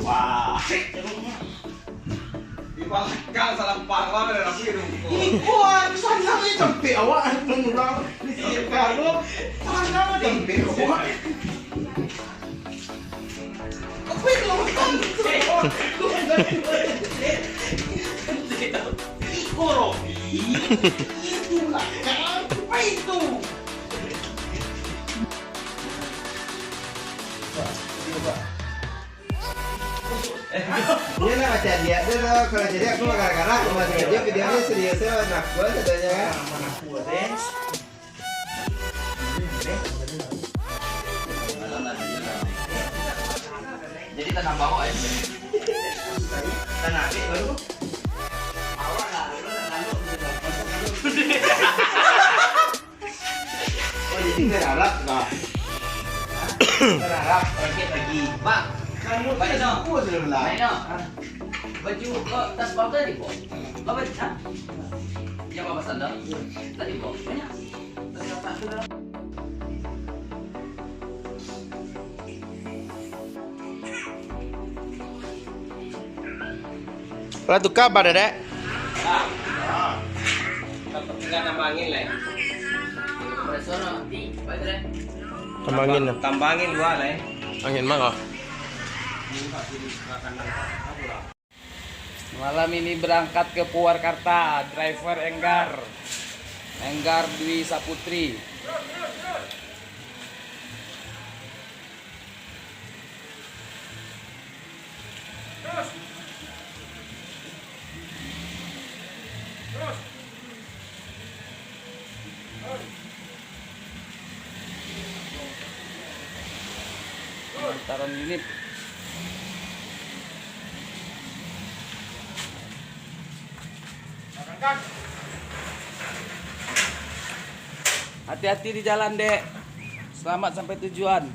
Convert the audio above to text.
Wah, di belakang salah panggilan ada nasi dong. Ikuan, sana may tempe awak nung lang ni Carlo. Sana may tempe awak. Kapit lo kan. Koro. Itu lah kan. Apa itu? Dia lah macam dia tuh kalau jadi aku gara-gara aku masih dia videonya seriusnya anak gue katanya Mana kuat deh. Jadi tanam bawah ya. Tanah adik baru. oh jadi berharap nggak berharap Lagi, Bang. Kamu Baik, no. aku sudah lah. Ayo. Baju tas bau tadi, Po. Apa itu? Yang apa sandal? Tadi, Po. Banyak. Tadi apa tu? lah tuh kabar dek Tetap tinggal nambangin lah. Kompresor nanti, Pak Dre. tambangin Tambangin dua lah. angin mah Malam ini berangkat ke Purwakarta, driver Enggar Dwi Saputri. Lantaran unit. Hati-hati di jalan, Dek. Selamat sampai tujuan.